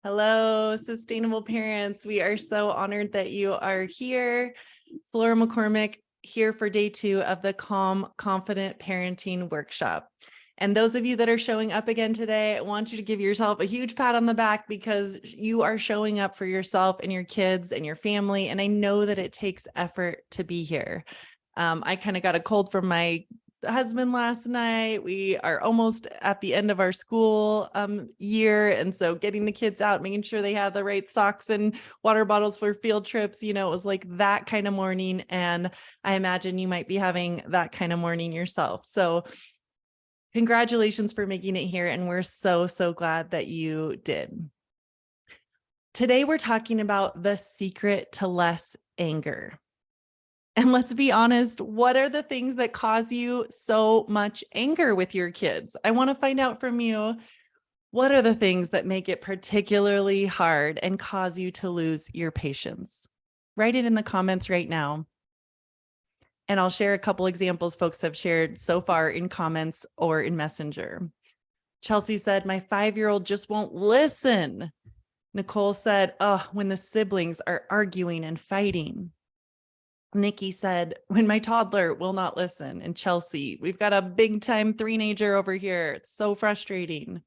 Hello, sustainable parents. We are so honored that you are here. Flora McCormick here for day 2 of the Calm, Confident Parenting Workshop. And those of you that are showing up again today, I want you to give yourself a huge pat on the back because you are showing up for yourself and your kids and your family. And I know that it takes effort to be here. I kind of got a cold from my husband last night. We are almost at the end of our school year. And so getting the kids out, making sure they have the right socks and water bottles for field trips, it was like that kind of morning. And I imagine you might be having that kind of morning yourself. So congratulations for making it here. And we're so, so glad that you did. Today, we're talking about the secret to less anger. And let's be honest, what are the things that cause you so much anger with your kids? I want to find out from you, what are the things that make it particularly hard and cause you to lose your patience? Write it in the comments right now. And I'll share a couple examples folks have shared so far in comments or in Messenger. Chelsea said, my 5-year-old just won't listen. Nicole said, oh, when the siblings are arguing and fighting. Nikki said, when my toddler will not listen. And Chelsea, we've got a big time 3-nager over here. It's so frustrating.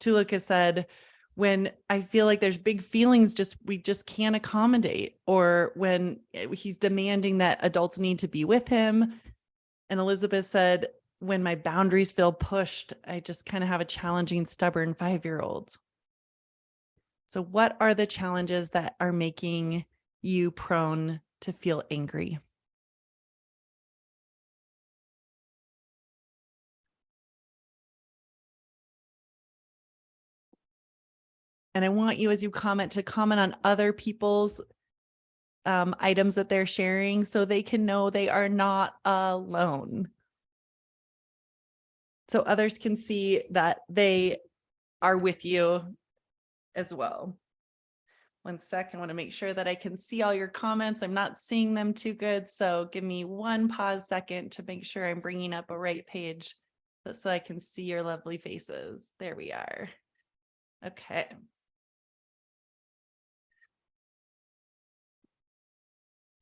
Tulika said, when I feel like there's big feelings, we just can't accommodate, or when he's demanding that adults need to be with him. And Elizabeth said, when my boundaries feel pushed, I just kind of have a challenging, stubborn 5-year-old. So what are the challenges that are making you prone to feel angry? And I want you, as you comment, to comment on other people's items that they're sharing so they can know they are not alone. So others can see that they are with you as well. One sec, I want to make sure that I can see all your comments. I'm not seeing them too good. So give me one pause second to make sure I'm bringing up a right page so I can see your lovely faces. There we are. Okay.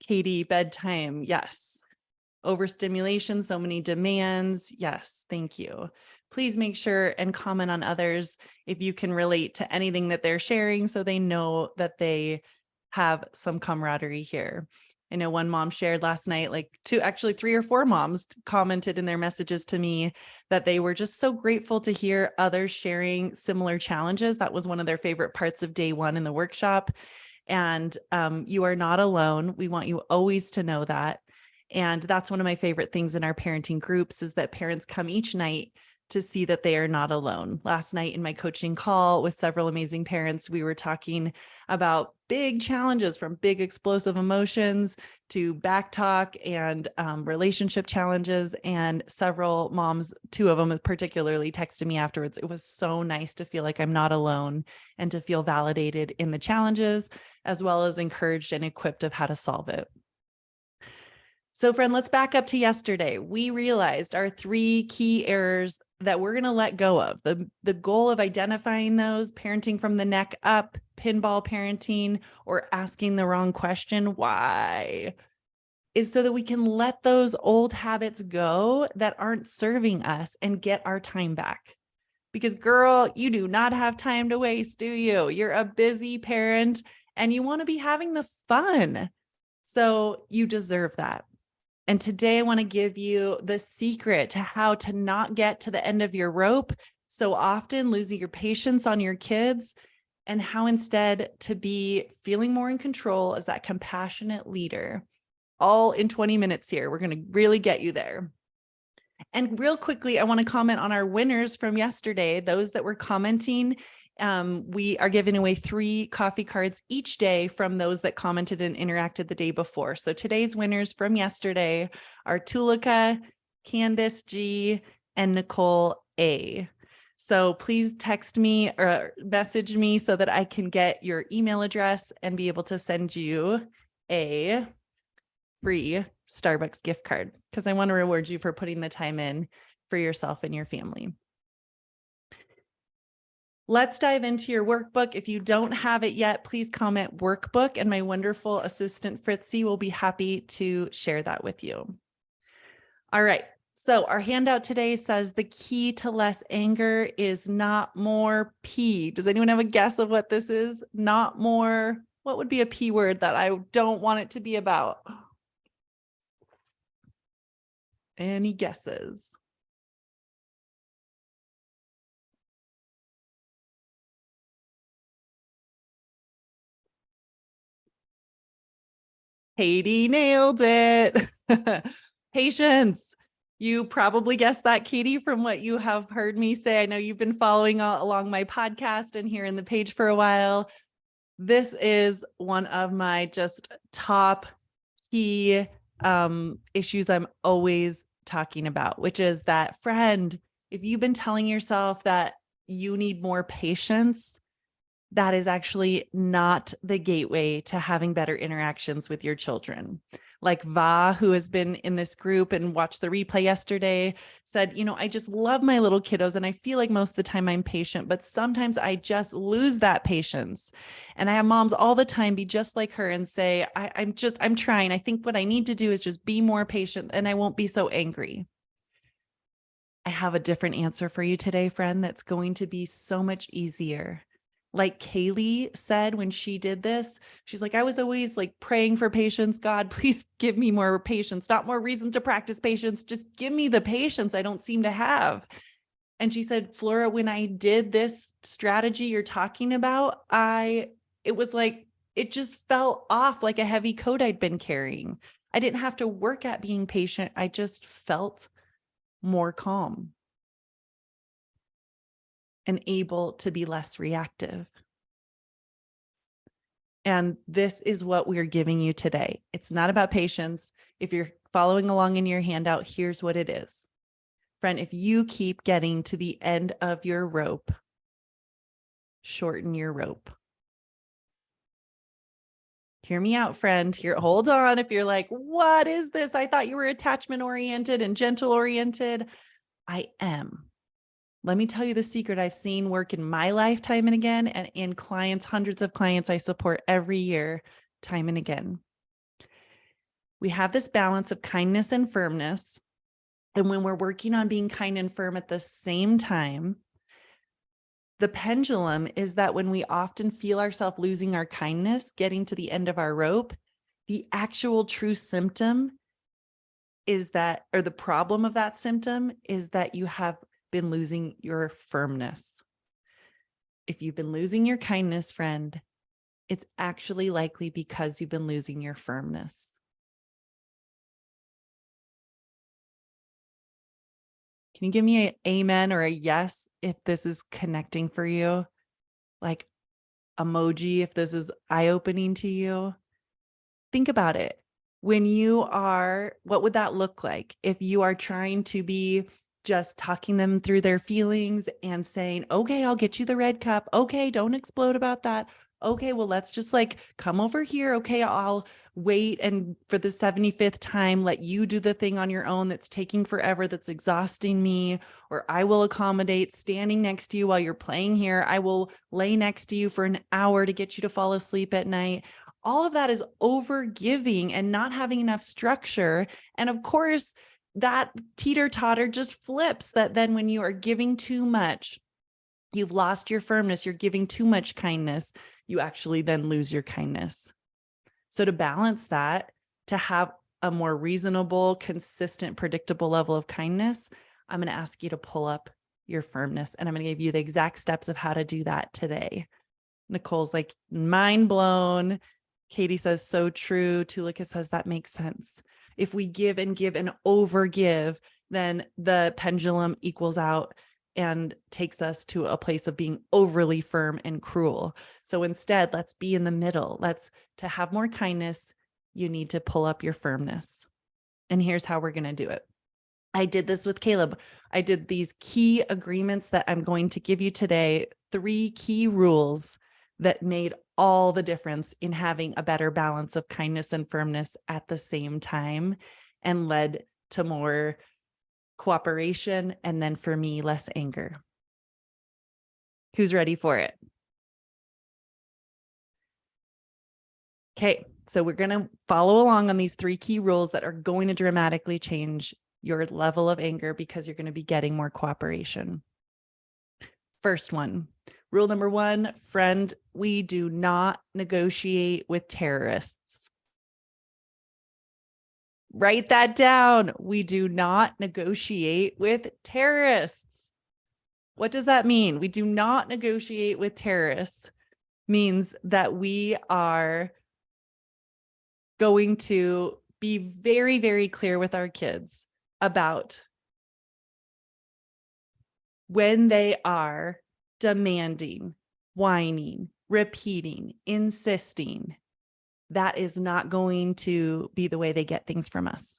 Katie, bedtime. Yes. Overstimulation, so many demands. Yes. Thank you. Please make sure and comment on others if you can relate to anything that they're sharing so they know that they have some camaraderie here. I know one mom shared last night, like 3 or 4 moms commented in their messages to me that they were just so grateful to hear others sharing similar challenges. That was one of their favorite parts of day 1 in the workshop. And you are not alone. We want you always to know that. And that's one of my favorite things in our parenting groups is that parents come each night to see that they are not alone. Last night in my coaching call with several amazing parents, we were talking about big challenges, from big explosive emotions to back talk and relationship challenges. And several moms, 2 of them particularly, texted me afterwards. It was so nice to feel like I'm not alone and to feel validated in the challenges, as well as encouraged and equipped of how to solve it. So friend, let's back up to yesterday. We realized our 3 key errors that we're going to let go of. The goal of identifying those, parenting from the neck up, pinball parenting, or asking the wrong question, why, is so that we can let those old habits go that aren't serving us and get our time back. Because girl, you do not have time to waste, do you? You're a busy parent and you want to be having the fun. So you deserve that. And today I want to give you the secret to how to not get to the end of your rope so often, losing your patience on your kids, and how instead to be feeling more in control as that compassionate leader. All in 20 minutes here. We're going to really get you there. And real quickly, I want to comment on our winners from yesterday. Those that were commenting, we are giving away 3 coffee cards each day from those that commented and interacted the day before. So today's winners from yesterday are Tulika, Candace G, and Nicole A. So please text me or message me so that I can get your email address and be able to send you a free Starbucks gift card, because I want to reward you for putting the time in for yourself and your family. Let's dive into your workbook. If you don't have it yet, please comment workbook, and my wonderful assistant Fritzy will be happy to share that with you. All right. So our handout today says the key to less anger is not more P. Does anyone have a guess of what this is? Not more. What would be a P word that I don't want it to be about? Any guesses? Katie nailed it. Patience. You probably guessed that, Katie, from what you have heard me say. I know you've been following along my podcast and here in the page for a while. This is one of my just top key issues I'm always talking about, which is that, friend, if you've been telling yourself that you need more patience, that is actually not the gateway to having better interactions with your children. Like Va, who has been in this group and watched the replay yesterday, said, I just love my little kiddos and I feel like most of the time I'm patient, but sometimes I just lose that patience. And I have moms all the time be just like her and say, I'm trying. I think what I need to do is just be more patient and I won't be so angry. I have a different answer for you today, friend, that's going to be so much easier. Like Kaylee said when she did this, she's like, I was always like praying for patience. God, please give me more patience, not more reason to practice patience. Just give me the patience I don't seem to have. And she said, Flora, when I did this strategy you're talking about, it was like, it just fell off like a heavy coat I'd been carrying. I didn't have to work at being patient. I just felt more calm and able to be less reactive. And this is what we're giving you today. It's not about patience. If you're following along in your handout, here's what it is. Friend, if you keep getting to the end of your rope, shorten your rope. Hear me out, friend. Here, hold on. If you're like, what is this? I thought you were attachment oriented and gentle oriented. I am. Let me tell you the secret I've seen work in my life time and again, and in clients, hundreds of clients I support every year, time and again. We have this balance of kindness and firmness. And when we're working on being kind and firm at the same time, the pendulum is that when we often feel ourselves losing our kindness, getting to the end of our rope, the actual true symptom is that, or the problem of that symptom is that you have been losing your firmness. If you've been losing your kindness, friend, it's actually likely because you've been losing your firmness. Can you give me an amen or a yes if this is connecting for you? Like emoji, if this is eye-opening to you? Think about it. When you are, what would that look like if you are trying to be just talking them through their feelings and saying, okay, I'll get you the red cup. Okay, don't explode about that. Okay, well, let's just like come over here. Okay, I'll wait and for the 75th time, let you do the thing on your own that's taking forever, that's exhausting me, or I will accommodate standing next to you while you're playing here. I will lay next to you for an hour to get you to fall asleep at night. All of that is over giving and not having enough structure. And of course, that teeter-totter just flips, that then when you are giving too much, you've lost your firmness, you're giving too much kindness, you actually then lose your kindness. So to balance that, to have a more reasonable, consistent, predictable level of kindness, I'm going to ask you to pull up your firmness, and I'm going to give you the exact steps of how to do that today. Nicole's like, mind blown. Katie says, so true. Tulika says, that makes sense. If we give and overgive, then the pendulum equals out and takes us to a place of being overly firm and cruel. So instead, let's be in the middle. To have more kindness, you need to pull up your firmness. And here's how we're going to do it. I did this with Caleb. I did these key agreements that I'm going to give you today, 3 key rules that made all the difference in having a better balance of kindness and firmness at the same time and led to more cooperation and then for me, less anger. Who's ready for it? Okay, so we're going to follow along on these 3 key rules that are going to dramatically change your level of anger because you're going to be getting more cooperation. First one, rule number 1, friend, we do not negotiate with terrorists. Write that down. We do not negotiate with terrorists. What does that mean? We do not negotiate with terrorists means that we are going to be very, very clear with our kids about when they are demanding, whining, repeating, insisting. That is not going to be the way they get things from us.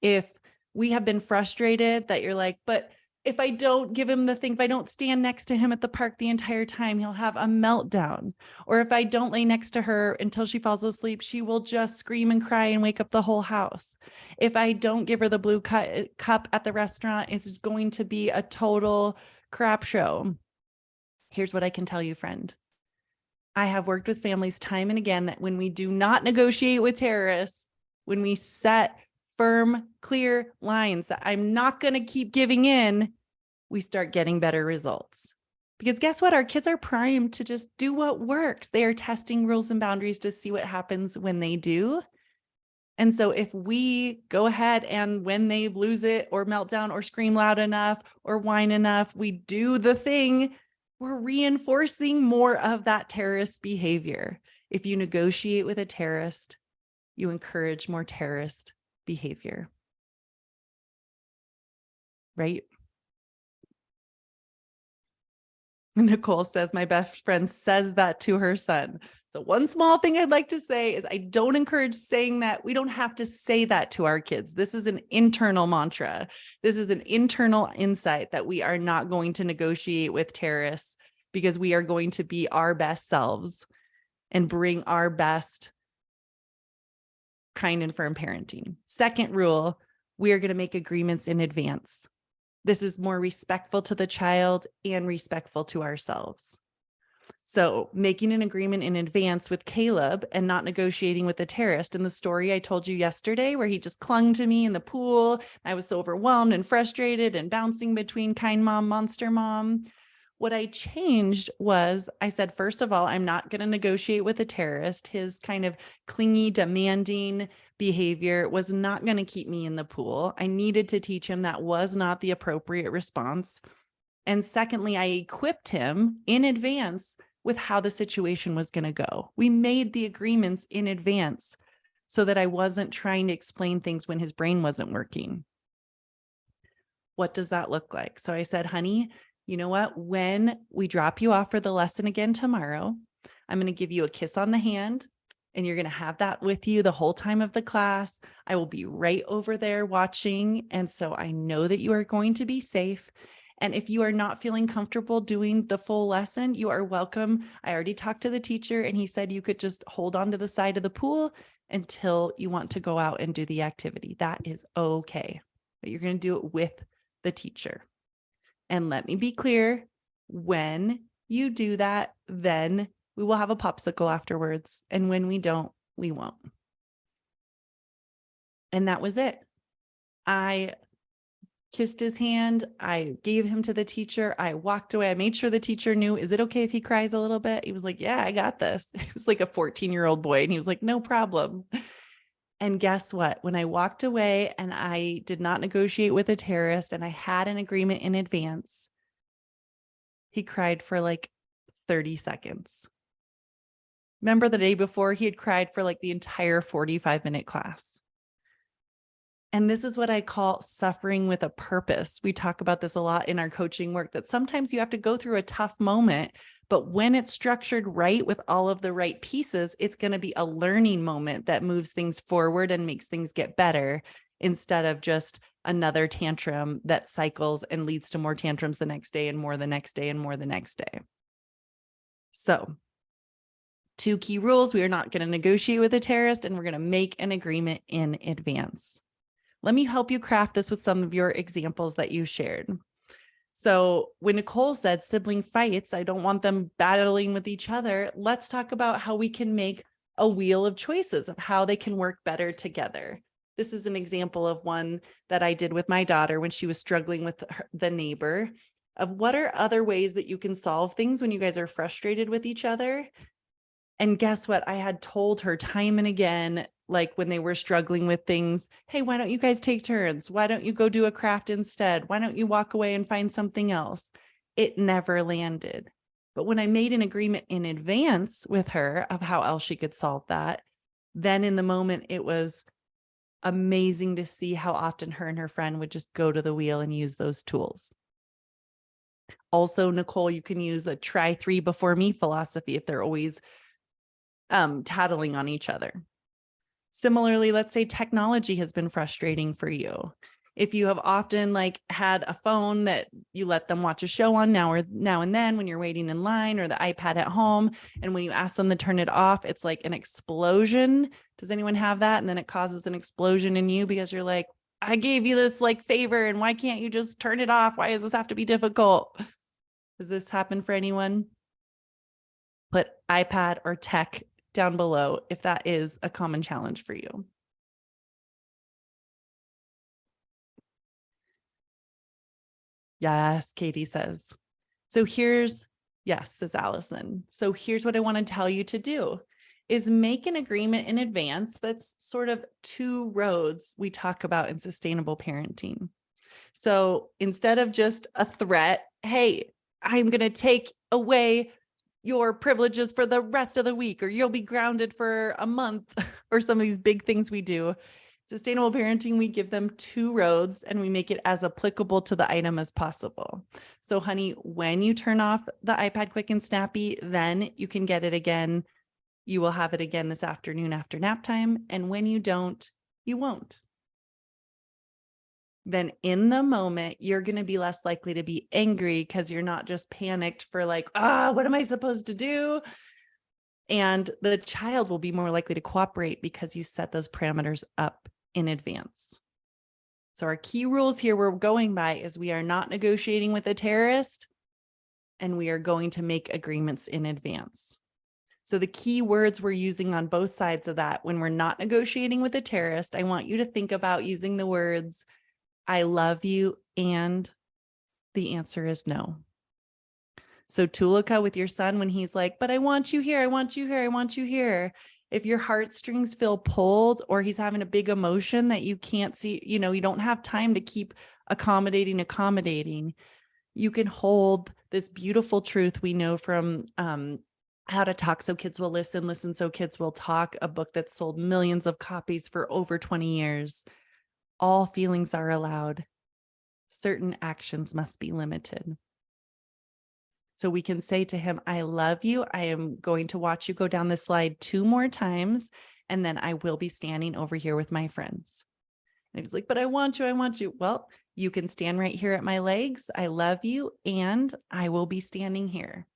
If we have been frustrated that you're like, but if I don't give him the thing, if I don't stand next to him at the park the entire time, he'll have a meltdown. Or if I don't lay next to her until she falls asleep, she will just scream and cry and wake up the whole house. If I don't give her the blue cup at the restaurant, it's going to be a total crap show. Here's what I can tell you, friend. I have worked with families time and again that when we do not negotiate with terrorists, when we set firm, clear lines that I'm not going to keep giving in, we start getting better results. Because guess what? Our kids are primed to just do what works. They are testing rules and boundaries to see what happens when they do. And so if we go ahead and when they lose it or meltdown or scream loud enough or whine enough, we do the thing, we're reinforcing more of that terrorist behavior. If you negotiate with a terrorist, you encourage more terrorist behavior, right? Nicole says, my best friend says that to her son. So one small thing I'd like to say is I don't encourage saying that. We don't have to say that to our kids. This is an internal mantra. This is an internal insight that we are not going to negotiate with terrorists because we are going to be our best selves and bring our best kind and firm parenting. Second rule, we are going to make agreements in advance. This is more respectful to the child and respectful to ourselves. So making an agreement in advance with Caleb and not negotiating with the terrorist. In the story I told you yesterday, where he just clung to me in the pool, I was so overwhelmed and frustrated and bouncing between kind mom, monster mom. What I changed was I said, first of all, I'm not going to negotiate with a terrorist. His kind of clingy, demanding behavior was not going to keep me in the pool. I needed to teach him that was not the appropriate response. And secondly, I equipped him in advance with how the situation was going to go. We made the agreements in advance so that I wasn't trying to explain things when his brain wasn't working. What does that look like? So I said, honey, you know what? When we drop you off for the lesson again tomorrow, I'm going to give you a kiss on the hand and you're going to have that with you the whole time of the class. I will be right over there watching. And so I know that you are going to be safe. And if you are not feeling comfortable doing the full lesson, you are welcome. I already talked to the teacher and he said you could just hold on to the side of the pool until you want to go out and do the activity. That is okay. But you're going to do it with the teacher. And let me be clear, when you do that, then we will have a popsicle afterwards. And when we don't, we won't. And that was it. I kissed his hand. I gave him to the teacher. I walked away. I made sure the teacher knew, is it okay if he cries a little bit? He was like, yeah, I got this. He was like a 14-year-old boy. And he was like, no problem. And guess what? When I walked away and I did not negotiate with a terrorist and I had an agreement in advance, he cried for like 30 seconds. Remember the day before he had cried for like the entire 45-minute class. And this is what I call suffering with a purpose. We talk about this a lot in our coaching work, that sometimes you have to go through a tough moment, but when it's structured right with all of the right pieces, it's going to be a learning moment that moves things forward and makes things get better instead of just another tantrum that cycles and leads to more tantrums the next day and more the next day and more the next day. So 2 key rules. We are not going to negotiate with a terrorist and we're going to make an agreement in advance. Let me help you craft this with some of your examples that you shared. So when Nicole said sibling fights, I don't want them battling with each other. Let's talk about how we can make a wheel of choices of how they can work better together. This is an example of one that I did with my daughter when she was struggling with the neighbor, of what are other ways that you can solve things when you guys are frustrated with each other. And guess what? I had told her time and again, like when they were struggling with things, hey, why don't you guys take turns? Why don't you go do a craft instead? Why don't you walk away and find something else? It never landed. But when I made an agreement in advance with her of how else she could solve that, then in the moment, it was amazing to see how often her and her friend would just go to the wheel and use those tools. Also, Nicole, you can use a try 3 before me philosophy if they're always tattling on each other. Similarly, let's say technology has been frustrating for you. If you have often like had a phone that you let them watch a show on now and then when you're waiting in line, or the iPad at home, and when you ask them to turn it off, it's like an explosion. Does anyone have that? And then it causes an explosion in you because you're like, I gave you this like favor, and why can't you just turn it off? Why does this have to be difficult? Does this happen for anyone? Put iPad or tech down below if that is a common challenge for you. Yes, Katie says. So yes, says Allison. So here's what I want to tell you to do is make an agreement in advance. That's sort of 2 roads we talk about in sustainable parenting. So instead of just a threat, hey, I'm going to take away your privileges for the rest of the week, or you'll be grounded for a month, or some of these big things we do. Sustainable parenting, we give them 2 roads and we make it as applicable to the item as possible. So honey, when you turn off the iPad quick and snappy, then you can get it again. You will have it again this afternoon after nap time. And when you don't, you won't. Then in the moment, you're going to be less likely to be angry because you're not just panicked for like, what am I supposed to do? And the child will be more likely to cooperate because you set those parameters up in advance. So our key rules here we're going by is we are not negotiating with a terrorist, and we are going to make agreements in advance. So the key words we're using on both sides of that, when we're not negotiating with a terrorist, I want you to think about using the words, I love you, and the answer is no. So Tulika with your son, when he's like, but I want you here, I want you here, I want you here. If your heartstrings feel pulled, or he's having a big emotion that you can't see, you don't have time to keep accommodating, you can hold this beautiful truth we know from How to Talk So Kids Will Listen So Kids Will Talk, a book that's sold millions of copies for over 20 years. All feelings are allowed. Certain actions must be limited. So we can say to him, I love you. I am going to watch you go down the slide 2 more times, and then I will be standing over here with my friends. And he's like, but I want you. I want you. Well, you can stand right here at my legs. I love you, and I will be standing here.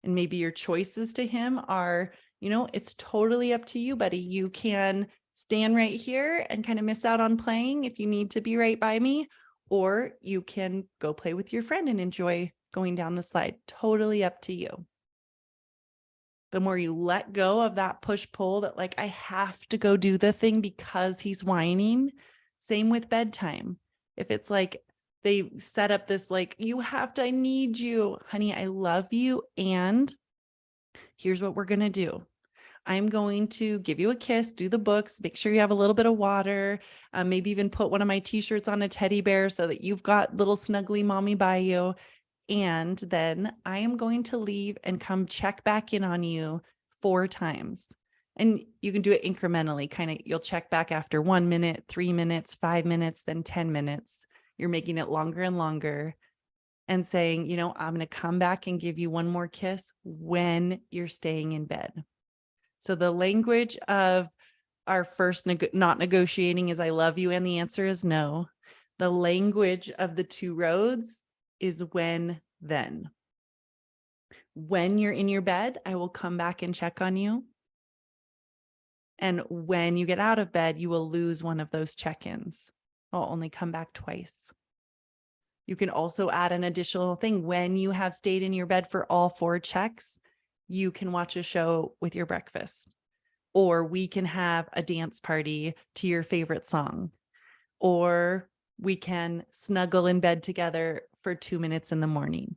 And maybe your choices to him are, it's totally up to you, buddy. You can stand right here and kind of miss out on playing if you need to be right by me, or you can go play with your friend and enjoy going down the slide. Totally up to you. The more you let go of that push-pull that like, I have to go do the thing because he's whining. Same with bedtime. If it's like they set up this like, you have to, I need you, honey, I love you. And here's what we're going to do. I'm going to give you a kiss, do the books, make sure you have a little bit of water, maybe even put one of my t-shirts on a teddy bear so that you've got little snuggly mommy by you. And then I am going to leave and come check back in on you 4 times. And you can do it incrementally. You'll check back after 1 minute, 3 minutes, 5 minutes, then 10 minutes. You're making it longer and longer and saying, I'm going to come back and give you one more kiss when you're staying in bed. So the language of our first not negotiating is I love you, and the answer is no. The language of the 2 roads is when, then. When you're in your bed, I will come back and check on you. And when you get out of bed, you will lose one of those check-ins. I'll only come back twice. You can also add an additional thing. When you have stayed in your bed for all 4 checks, you can watch a show with your breakfast, or we can have a dance party to your favorite song, or we can snuggle in bed together for 2 minutes in the morning.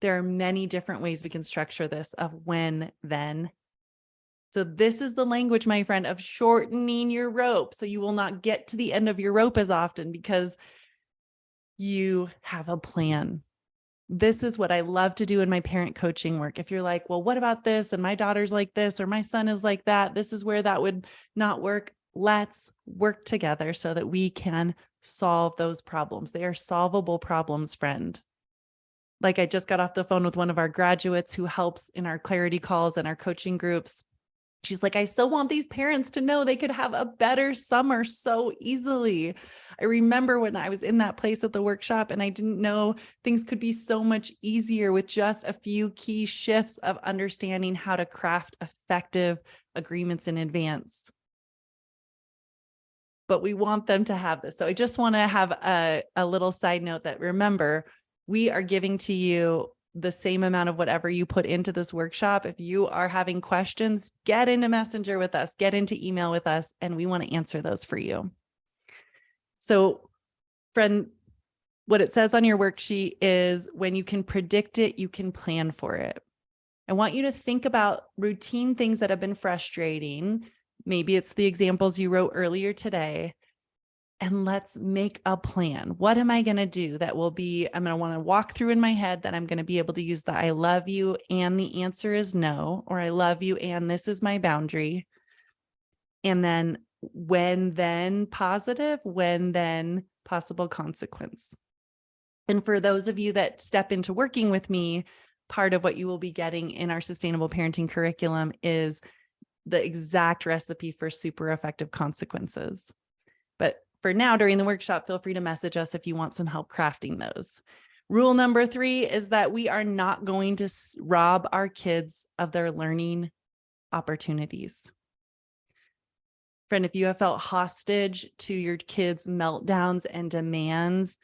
There are many different ways we can structure this of when, then. So this is the language, my friend, of shortening your rope. So you will not get to the end of your rope as often because you have a plan. This is what I love to do in my parent coaching work. If you're like, well, what about this? And my daughter's like this, or my son is like that. This is where that would not work. Let's work together so that we can solve those problems. They are solvable problems, friend. Like I just got off the phone with one of our graduates who helps in our clarity calls and our coaching groups. She's like, I so want these parents to know they could have a better summer so easily. I remember when I was in that place at the workshop and I didn't know things could be so much easier with just a few key shifts of understanding how to craft effective agreements in advance. But we want them to have this. So I just want to have a little side note that remember, we are giving to you the same amount of whatever you put into this workshop. If you are having questions, get into Messenger with us, get into email with us, and we want to answer those for you. So, friend, what it says on your worksheet is when you can predict it, you can plan for it. I want you to think about routine things that have been frustrating. Maybe it's the examples you wrote earlier today. And let's make a plan. What am I going to do that will be, I'm going to want to walk through in my head that I'm going to be able to use the I love you and the answer is no, or I love you and this is my boundary. And then when then positive, when then possible consequence. And for those of you that step into working with me, part of what you will be getting in our sustainable parenting curriculum is the exact recipe for super effective consequences. But for now, during the workshop, feel free to message us if you want some help crafting those. Rule number 3 is that we are not going to rob our kids of their learning opportunities. Friend, if you have felt hostage to your kids' meltdowns and demands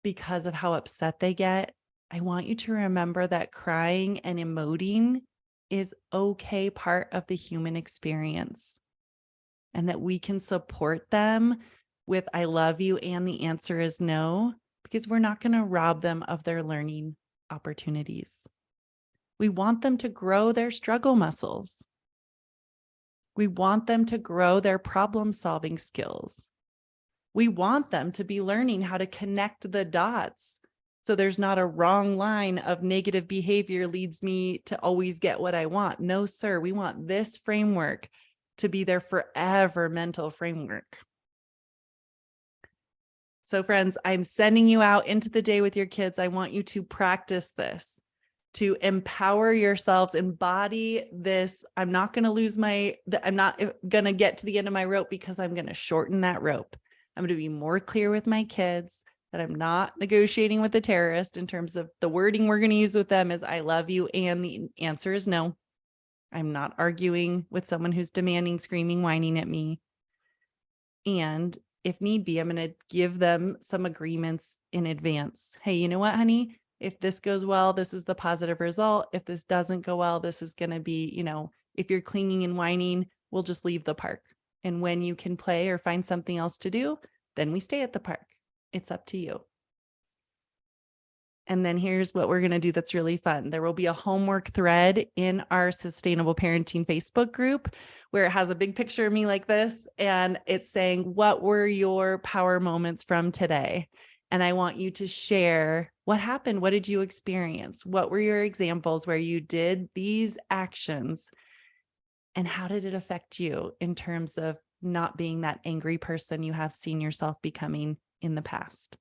because of how upset they get, I want you to remember that crying and emoting is okay part of the human experience. And that we can support them with I love you and the answer is no, because we're not going to rob them of their learning opportunities. We want them to grow their struggle muscles. We want them to grow their problem-solving skills. We want them to be learning how to connect the dots so there's not a wrong line of negative behavior leads me to always get what I want. No, sir, we want this framework to be their forever mental framework. So friends, I'm sending you out into the day with your kids. I want you to practice this, to empower yourselves, embody this. I'm not going to I'm not going to get to the end of my rope because I'm going to shorten that rope. I'm going to be more clear with my kids that I'm not negotiating with the terrorist in terms of the wording we're going to use with them is I love you and the answer is no. I'm not arguing with someone who's demanding, screaming, whining at me. And if need be, I'm going to give them some agreements in advance. Hey, you know what, honey? If this goes well, this is the positive result. If this doesn't go well, this is going to be, if you're clinging and whining, we'll just leave the park. And when you can play or find something else to do, then we stay at the park. It's up to you. And then here's what we're going to do that's really fun. There will be a homework thread in our Sustainable Parenting Facebook group where it has a big picture of me like this. And it's saying, what were your power moments from today? And I want you to share what happened. What did you experience? What were your examples where you did these actions? And how did it affect you in terms of not being that angry person you have seen yourself becoming in the past?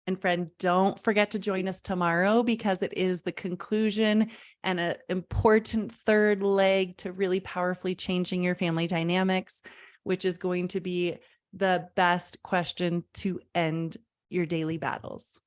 And friend, don't forget to join us tomorrow because it is the conclusion and an important third leg to really powerfully changing your family dynamics, which is going to be the best question to end your daily battles.